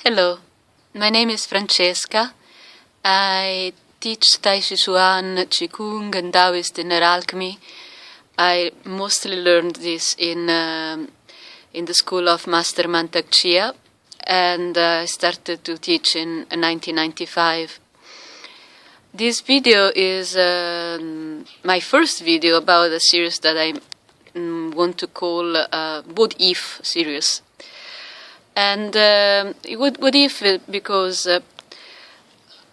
Hello, my name is Francesca. I teach Tai Chi Chuan, Qigong, and Taoist inner alchemy. I mostly learned this in the school of Master Mantak Chia, and I started to teach in 1995. This video is my first video about a series that I want to call What If series. And what if, because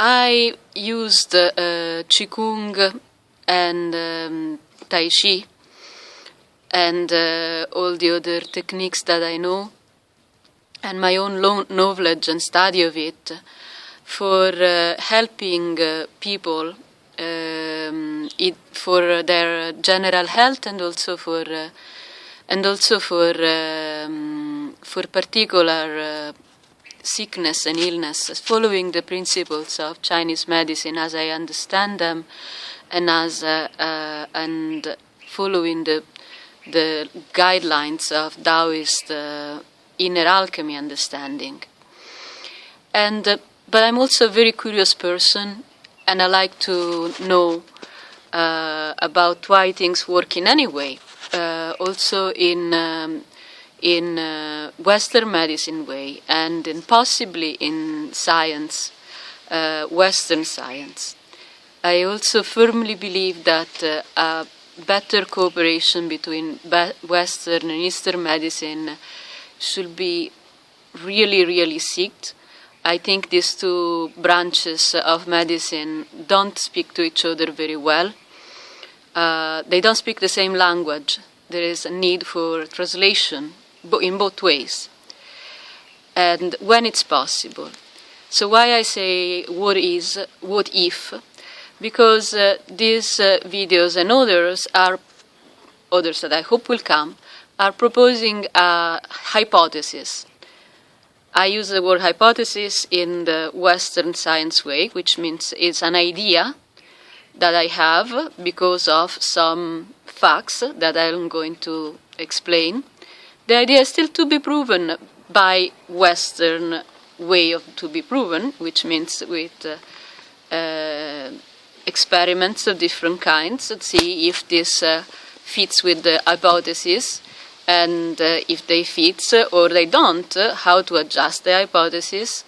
I used Qigong and Tai Chi and all the other techniques that I know and my own knowledge and study of it for helping people for their general health and also for particular sickness and illness, following the principles of Chinese medicine as I understand them, and and following the guidelines of Taoist inner alchemy understanding. But I'm also a very curious person, and I like to know about why things work in any way. Also in Western medicine way, and possibly in science, Western science. I also firmly believe that a better cooperation between Western and Eastern medicine should be really, really sought. I think these two branches of medicine don't speak to each other very well. They don't speak the same language. There is a need for translation in both ways, and when it's possible. So why I say what if? Because these videos and others that I hope will come, are proposing a hypothesis. I use the word hypothesis in the Western science way, which means it's an idea that I have because of some facts that I'm going to explain. The idea is still to be proven by Western way to be proven, which means with experiments of different kinds to see if this fits with the hypothesis, and if they fit or they don't, how to adjust the hypothesis,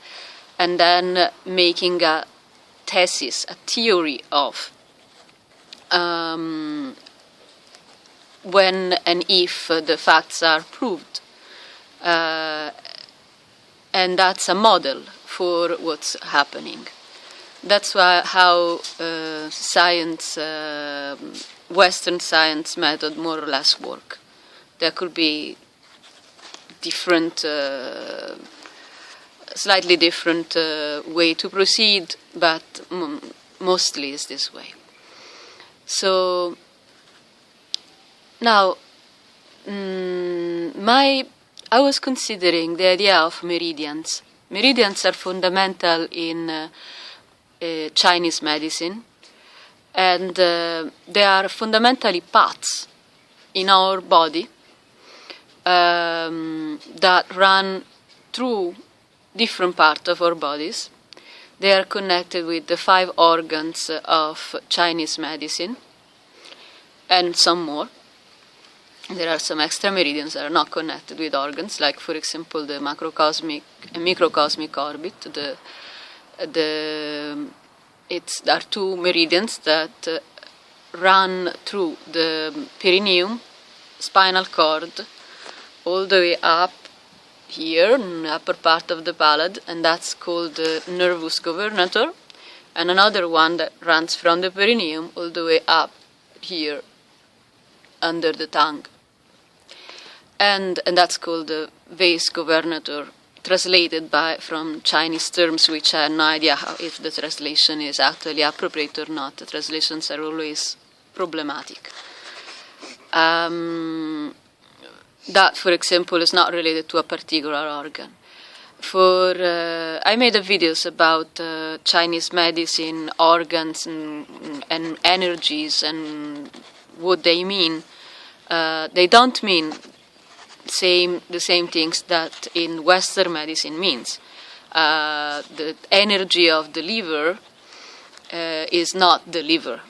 and then making a thesis, a theory of when and if the facts are proved. And that's a model for what's happening. That's how science, Western science method more or less work. There could be different, slightly different way to proceed, but mostly is this way. So now, I was considering the idea of meridians. Meridians are fundamental in Chinese medicine, and they are fundamentally paths in our body that run through different parts of our bodies. They are connected with the 5 organs of Chinese medicine and some more. There are some extra meridians that are not connected with organs, like, for example, the macrocosmic and microcosmic orbit. There are 2 meridians that run through the perineum, spinal cord, all the way up here in the upper part of the palate, and that's called the nervus governator, and another one that runs from the perineum all the way up here under the tongue, and that's called the vas governator, translated from Chinese terms, which I have no idea if the translation is actually appropriate or not. The translations are always problematic. That, for example, is not related to a particular organ. I made videos about Chinese medicine, organs, and energies, and what they mean. They don't mean the same things that in Western medicine means. the energy of the liver is not the liver,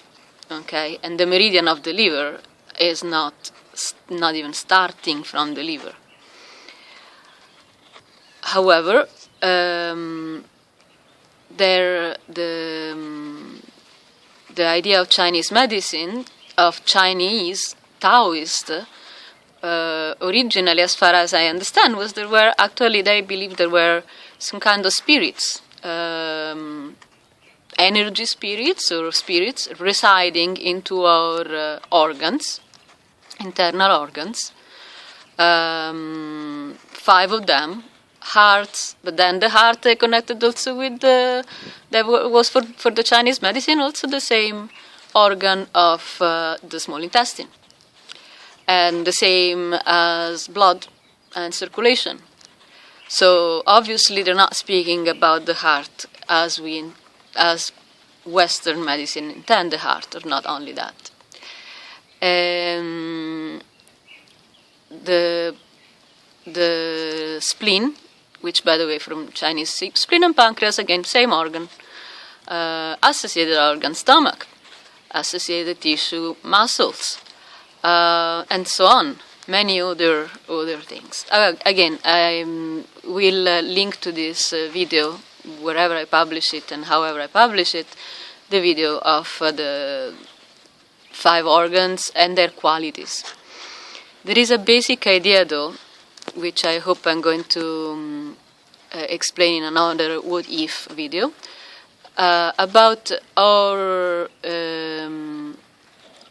okay? And the meridian of the liver is not even starting from the liver. However, the idea of Chinese medicine, of Chinese Taoist, originally, as far as I understand, was there were actually, they believed there were some kind of spirits, energy spirits or spirits residing into our organs, internal organs, 5 of them, hearts, but then the heart they connected also with that was for the Chinese medicine also the same organ of the small intestine, and the same as blood and circulation. So obviously they're not speaking about the heart as Western medicine intend the heart, or not only that. The spleen, which by the way from Chinese, spleen and pancreas, again, same organ, associated organ, stomach, associated tissue, muscles, and so on, many other things. Again, I will link to this video wherever I publish it and however I publish it, the video of the 5 organs and their qualities. There is a basic idea, though, which I hope I'm going to explain in another what if video, about our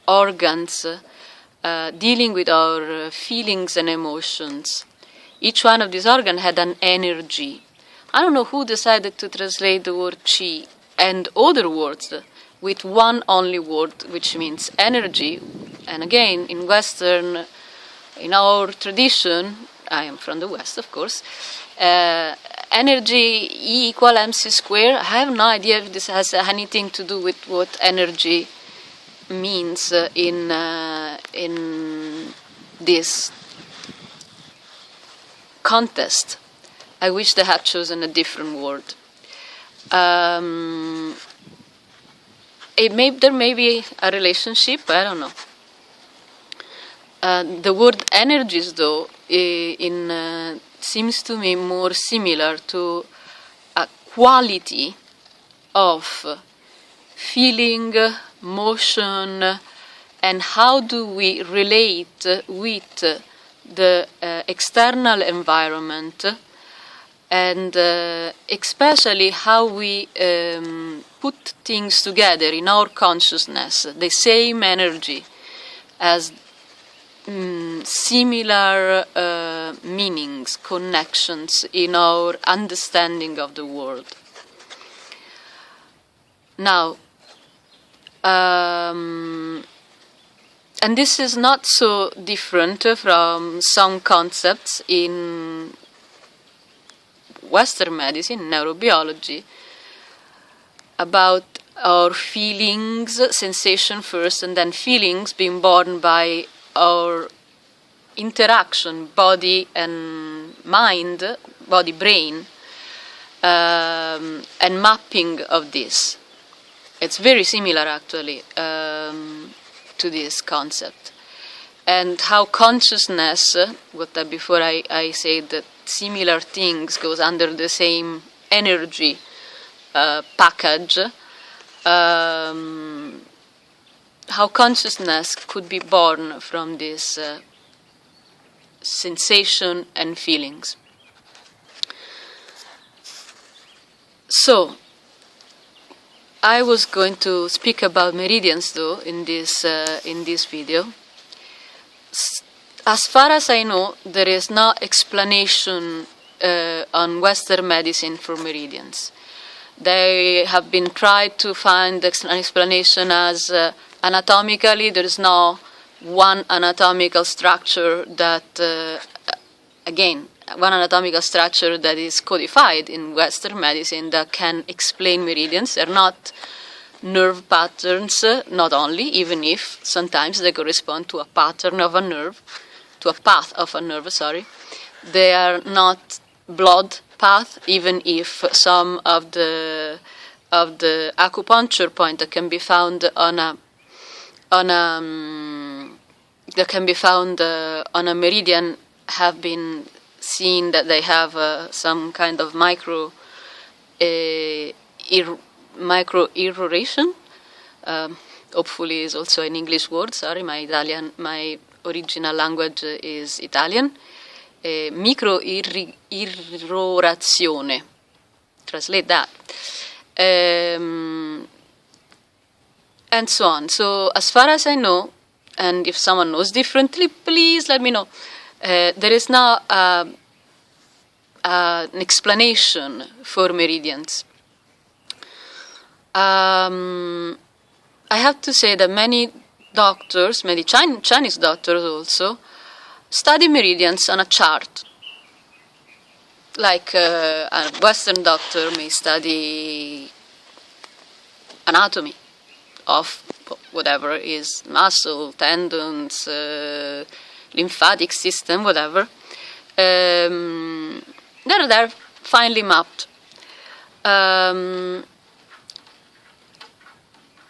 organs dealing with our feelings and emotions. Each one of these organs had an energy. I don't know who decided to translate the word chi and other words with one only word, which means energy. And again, in Western, in our tradition, I am from the West, of course, energy E equal mc square. I have no idea if this has anything to do with what energy means in this contest. I wish they had chosen a different word. There may be a relationship, I don't know. The word energies, though, seems to me more similar to a quality of feeling, motion, and how do we relate with the external environment, and especially how we put things together in our consciousness, the same energy as similar meanings, connections in our understanding of the world. Now, and this is not so different from some concepts in Western medicine, neurobiology, about our feelings, sensation first, and then feelings being born by our interaction, body and mind, body-brain, and mapping of this. It's very similar, actually, to this concept. And how consciousness, before I said that similar things goes under the same energy package, how consciousness could be born from this sensation and feelings. So, I was going to speak about meridians, though, in this video. As far as I know, there is no explanation on Western medicine for meridians. They have been tried to find an explanation as anatomically there is no one anatomical structure that, again, one anatomical structure that is codified in Western medicine that can explain meridians. They're not nerve patterns, not only, even if sometimes they correspond to a pattern of a nerve, to a path of a nerve, sorry. They are not blood path, even if some of the acupuncture point that can be found on a meridian have been seen that they have some kind of micro irroration. Hopefully is also an English word. Sorry, my original language is Italian. Micro irrorazione. Translate that. And so on. So as far as I know, and if someone knows differently, please let me know. There is now an explanation for meridians. I have to say that many doctors, many Chinese doctors also, study meridians on a chart. Like a Western doctor may study anatomy of whatever is muscle, tendons, lymphatic system, whatever. They're finely mapped.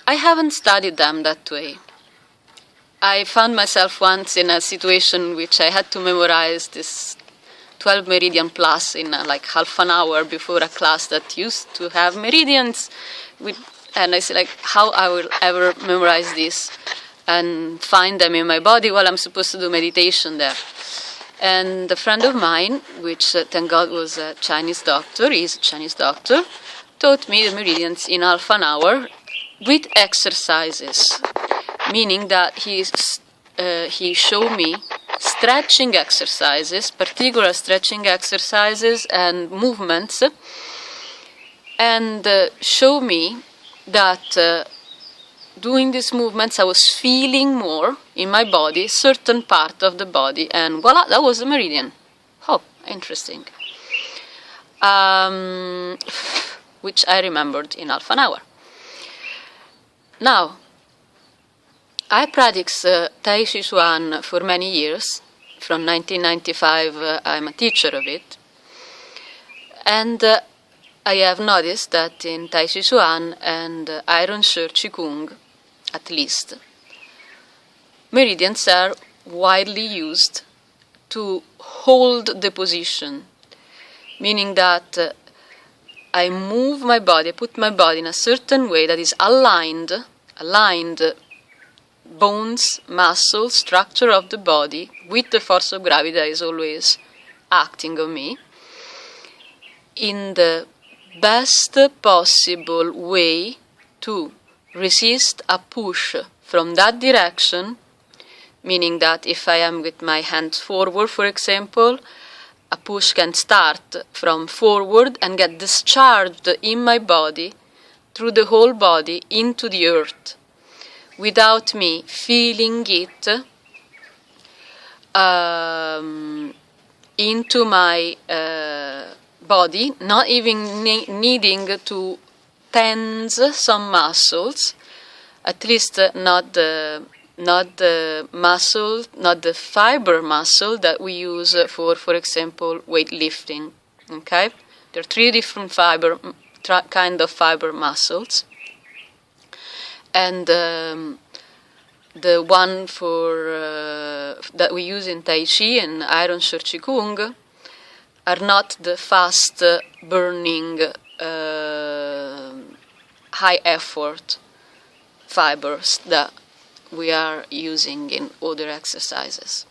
I haven't studied them that way. I found myself once in a situation in which I had to memorize this 12 meridian plus in like half an hour before a class that used to have meridians. And I said, like, how I will ever memorize this and find them in my body while I'm supposed to do meditation there. And a friend of mine, which thank God was a Chinese doctor, is a Chinese doctor, taught me the meridians in half an hour with exercises, meaning that he showed me stretching exercises, particular stretching exercises and movements, and showed me that doing these movements I was feeling more in my body, certain part of the body, and voila, that was a meridian. Oh, interesting. Which I remembered in half an hour. Now, I practiced Tai Chi Chuan for many years. From 1995, I'm a teacher of it. And I have noticed that in Tai Chi Chuan and Iron Shirt Qigong, at least, meridians are widely used to hold the position, meaning that I move my body, I put my body in a certain way that is aligned bones, muscle, structure of the body with the force of gravity that is always acting on me in the best possible way to resist a push from that direction, meaning that if I am with my hands forward, for example, a push can start from forward and get discharged in my body, through the whole body, into the earth, without me feeling it into my body, not even needing to tense some muscles, at least not the muscle, not the fiber muscle that we use for example, weightlifting. Okay, there are three different kind of fiber muscles, and the one for that we use in Tai Chi and Iron Shirt Qigong are not the fast burning high effort fibers that we are using in other exercises.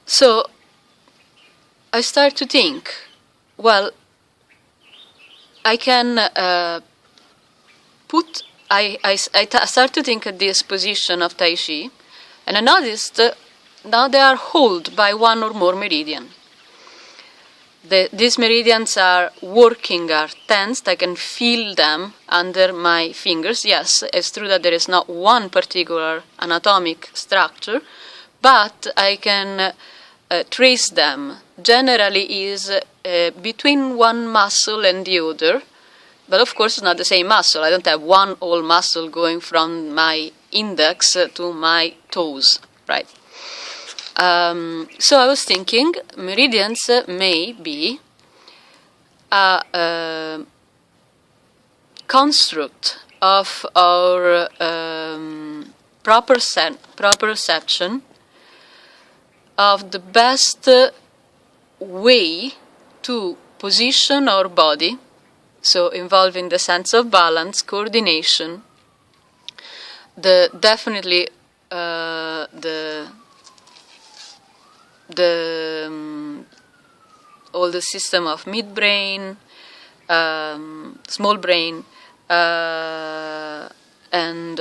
So I start to think, well, I can I start to think at this position of Tai Chi, and I noticed now they are held by one or more meridian. These meridians are working, are tensed. I can feel them under my fingers. Yes, it's true that there is not one particular anatomic structure, but I can trace them. Generally is between one muscle and the other, but of course it's not the same muscle. I don't have one whole muscle going from my index to my toes, right? So I was thinking meridians may be a construct of our proper perception of the best way to position our body, so involving the sense of balance, coordination, definitely all the system of midbrain, small brain, and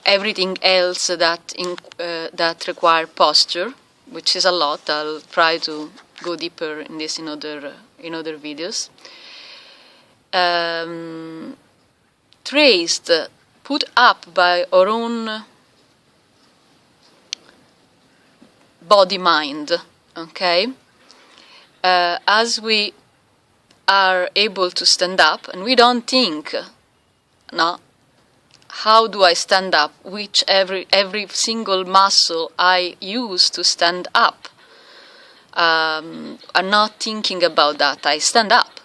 everything else that require posture, which is a lot. I'll try to go deeper in this in other videos. Traced, put up by our own body-mind, okay? As we are able to stand up, and we don't think, no, how do I stand up? Which every single muscle I use to stand up. I'm not thinking about that. I stand up,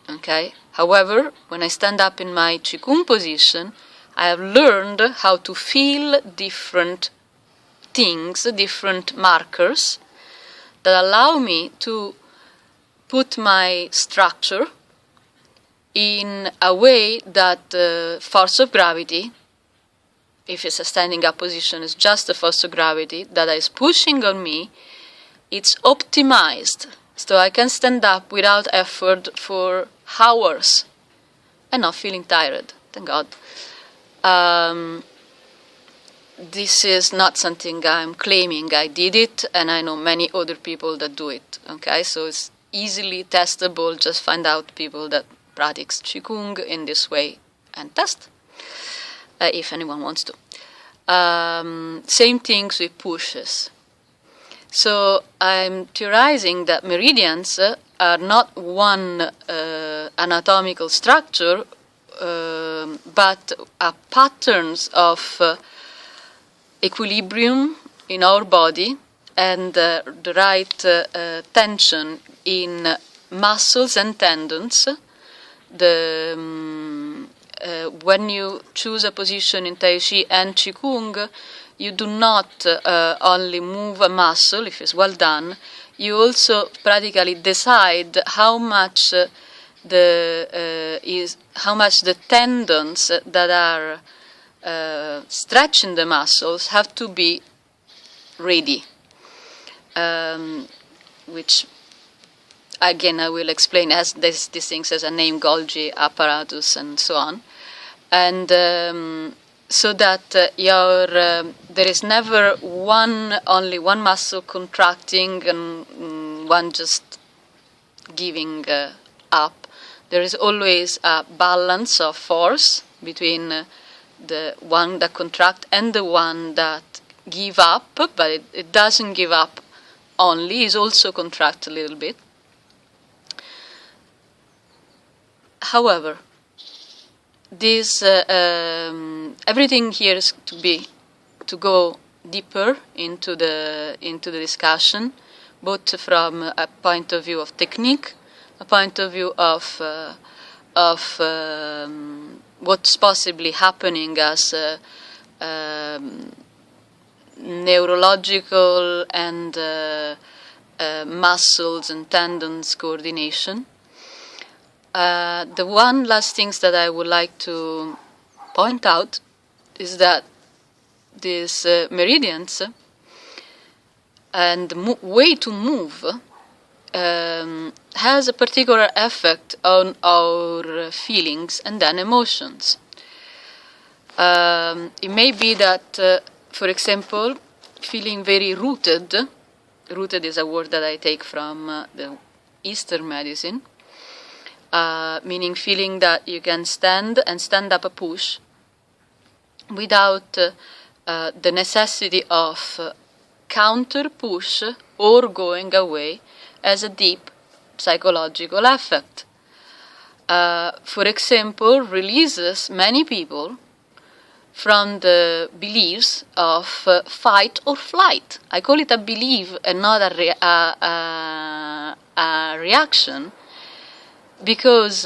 okay? However, when I stand up in my Qigong position, I have learned how to feel different things, different markers that allow me to put my structure in a way that the force of gravity, if it's a standing up position, is just the force of gravity that is pushing on me, it's optimized. So I can stand up without effort for hours and not feeling tired, thank God. This is not something I'm claiming. I did it, and I know many other people that do it, okay? So it's easily testable. Just find out people that practice Qigong in this way and test, if anyone wants to. Same things with pushes. So I'm theorizing that meridians are not one anatomical structure, but are patterns of equilibrium in our body and the right tension in muscles and tendons. When you choose a position in Tai Chi and Qigong, you do not only move a muscle, if it's well done, you also practically decide how much the tendons that are stretching the muscles have to be ready, which again I will explain as these things as a name, Golgi apparatus, and so on, and so that there is never only one muscle contracting and one just giving up. There is always a balance of force between the one that contract and the one that give up, but it doesn't give up only, it also contract a little bit. However, this everything here is to go deeper into the discussion, both from a point of view of technique, a point of view of what's possibly happening as neurological and muscles and tendons coordination. The one last things that I would like to point out is that these meridians and the way to move has a particular effect on our feelings and then emotions. It may be that, for example, feeling very rooted is a word that I take from the Eastern medicine, meaning feeling that you can stand up a push without the necessity of counter push or going away as a deep psychological effect. For example, releases many people from the beliefs of fight or flight. I call it a belief and not a reaction, because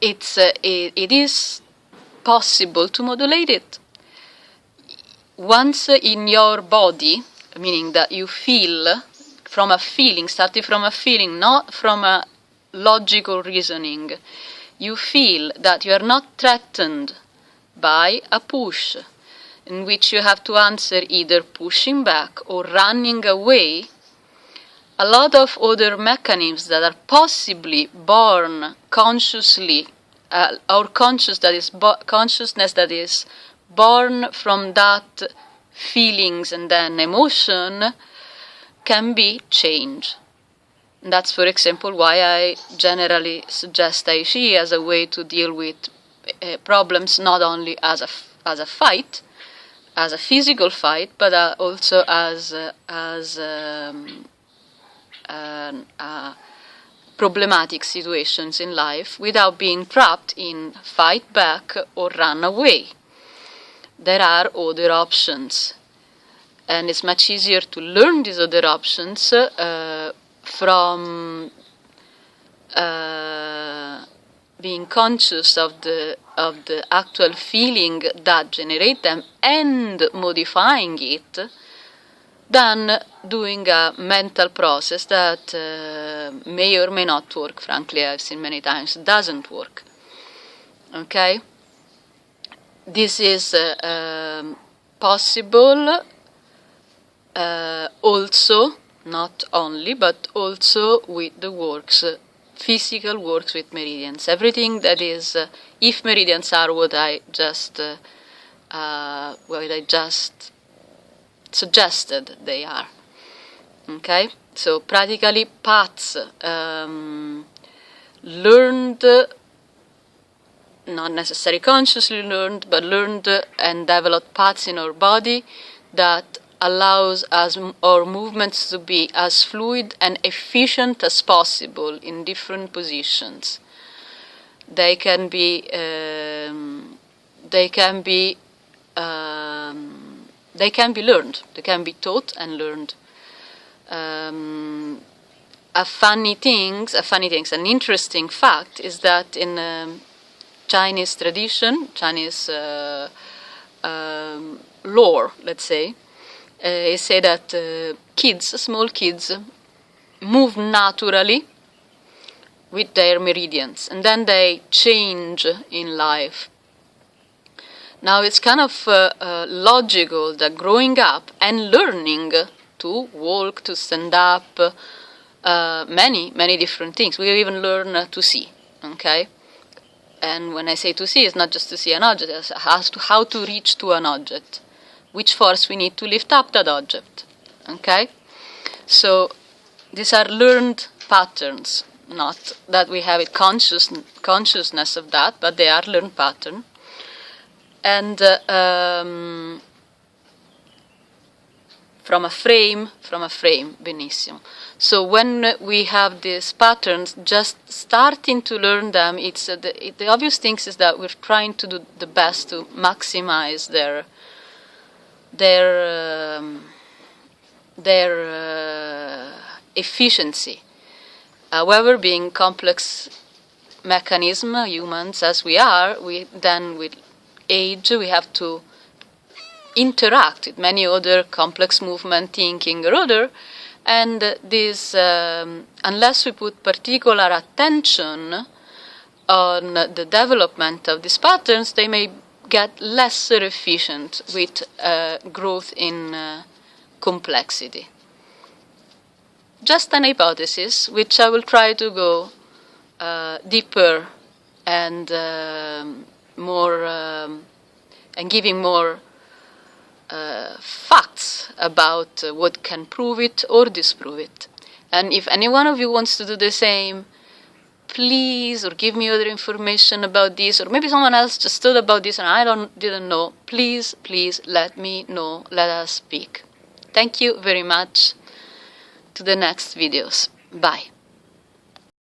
it is possible to modulate it. Once in your body, meaning that you feel from a feeling, starting from a feeling, not from a logical reasoning, you feel that you are not threatened by a push, in which you have to answer either pushing back or running away. A lot of other mechanisms that are possibly born consciously, or consciousness that is born from that feelings and then emotion, can be changed. And that's, for example, why I generally suggest Tai Chi as a way to deal with problems not only as a fight, as a physical fight, but also as problematic situations in life, without being trapped in fight back or run away. There are other options, and it's much easier to learn these other options from being conscious of the actual feeling that generate them and modifying it, than doing a mental process that may or may not work. Frankly, I've seen many times it doesn't work. Okay? This is possible also, not only, but also with the works, physical works with meridians. Everything that is, if meridians are what I just suggested they are. Okay? So practically paths learned, not necessarily consciously learned, but learned and developed paths in our body that allows us, our movements to be as fluid and efficient as possible in different positions. They can be learned. They can be taught and learned. An interesting fact is that in Chinese tradition, Chinese lore, let's say, it say that small kids, move naturally with their meridians, and then they change in life. Now it's kind of logical that growing up and learning to walk, to stand up, many different things. We even learn to see, okay? And when I say to see, it's not just to see an object, it's how to reach to an object, which force we need to lift up that object, okay? So these are learned patterns, not that we have a consciousness of that, but they are learned patterns. And from a frame, benissimo. So when we have these patterns, just starting to learn them, it's the obvious thing is that we're trying to do the best to maximize their efficiency. However, being complex mechanism, humans as we are, with age we have to interact with many other complex movement, thinking or other, and this, unless we put particular attention on the development of these patterns, they may get lesser efficient with growth in complexity. Just an hypothesis, which I will try to go deeper and more, and giving more facts about what can prove it or disprove it. And if any one of you wants to do the same, please, or give me other information about this, or maybe someone else just thought about this and I didn't know, please let me know, let us speak. Thank you very much. To the next videos. Bye.